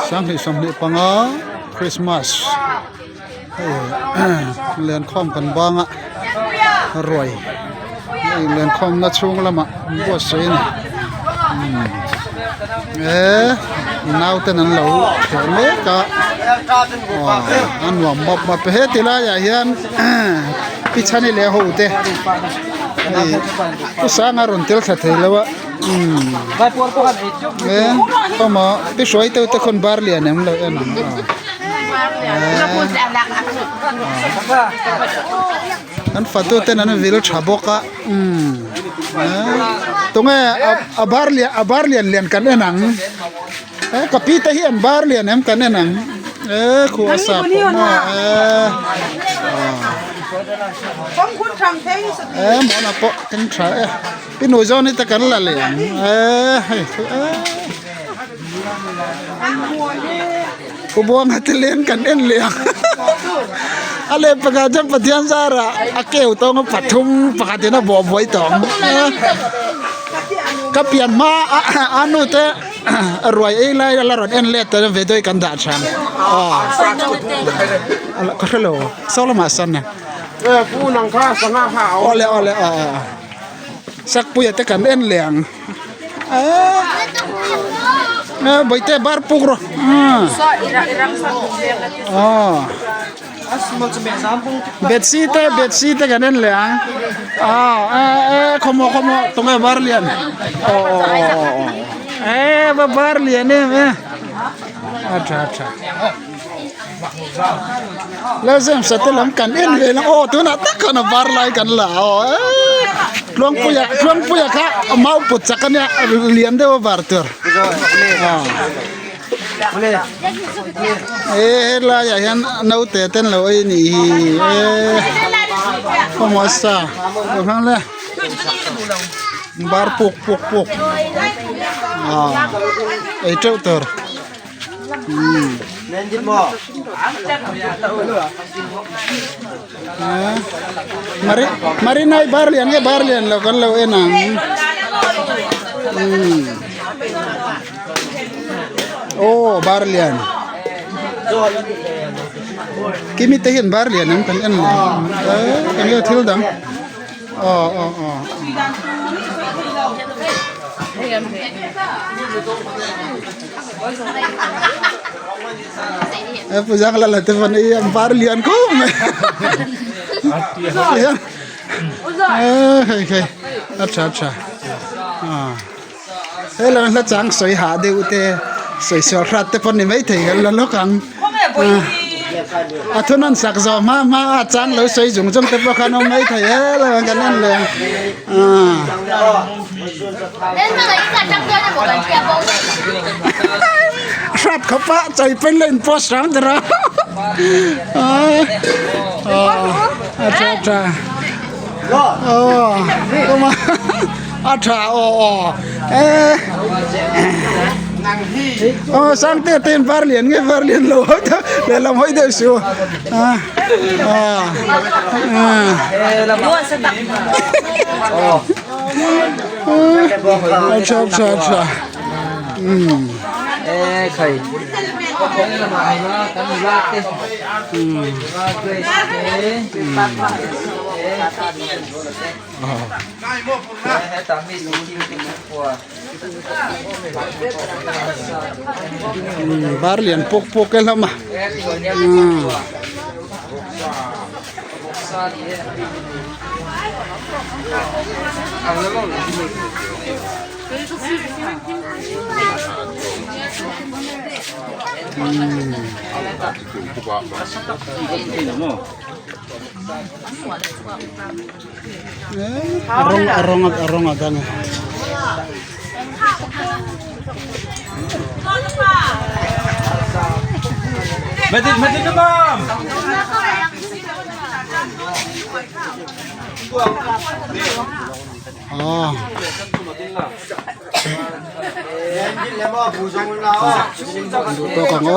sang hi som ni panga Christmasเรียนคอมกันบ้างอ่ะรวยเรียนคอมน่ะช่วงละมะบ่สวยนี่นาวแต่นั้นเราเถเมกะอันว่าบ่ไปเฮ็ดติละอย่าเฮียนปิชานี่แลโหเตกูสางารอนเตลสะเทแล้วว่าvai por correrก็มาไปสวยแต่คนบาร์เลียนเลยอันฟัดตัวเต้นนั้นวิลชาบกะตรงนี้บาร์เลียนเลียนกันหนังกับพี่ตะเฮียนบาร์เลียนกันหนังครัวสับมาผมคุณทำเท่สุดหมอนะปะกันใช่พี่หนูจอนี่ตะกันละเลยกูบอกให้เล่นกันเอ็นเลี้ยงอะไรประกาศจะปฏิญาณสาระเกี่ยวต้องปัดทุ่งประกาศนะบ่บ่อยต้องก็เปลี่ยนมาอันนู้นแต่รวยเองเลยแล้วรถเอ็นเล็ดแต่เวทด้วยกันด่าฉันก็ฮัลโหลโซลมาสันเนี่ยผู้นังข้าสนาหาวอ๋อเลยสักปุยแต่กันเอ็นเลี้ยงบ่อยแต่บาร์ปุกรเบ็ดซีแต่กันเอ็นเลี้ยงขโมตรงไอ้บาร์เลียนบาร์เลียนเนี่ยअच्छाแล้วเสร็จสัตว์ลำกันเอ็นเลยนะตัวน่ะตักกันบาร์ไลกันละหลวงปู่อยากเมาปุจจักเนี่ยเรียนได้ว่าบาร์ตัวลาอย่างนั้นน้าเตะเต้นเลยนี่ข้าวหมูสับฟังเลยบาร์ปุกไอ้เจ้าตัวเล่นจิตบ่mari naik barlian lo kan lo enang oh barlian kimi tehin barlian kan en kan lo thil dang pujang lala teman yang barlian ko okay acha hello la chang soi ha de ute soi so rat te pon ni mai thei la lo kang athunan sak zo ma chang lo soi jung te pa khan mai thei la kan nan le sát khắp á chạy bên lên post sáng rồi sang tên var liền nghe var liền lỗ để làm hơi đều xíu अच्छा khẩy không là mà nó cắn lát đi barlian pok cái lắm mà arong adang Medit na bam. Ito kang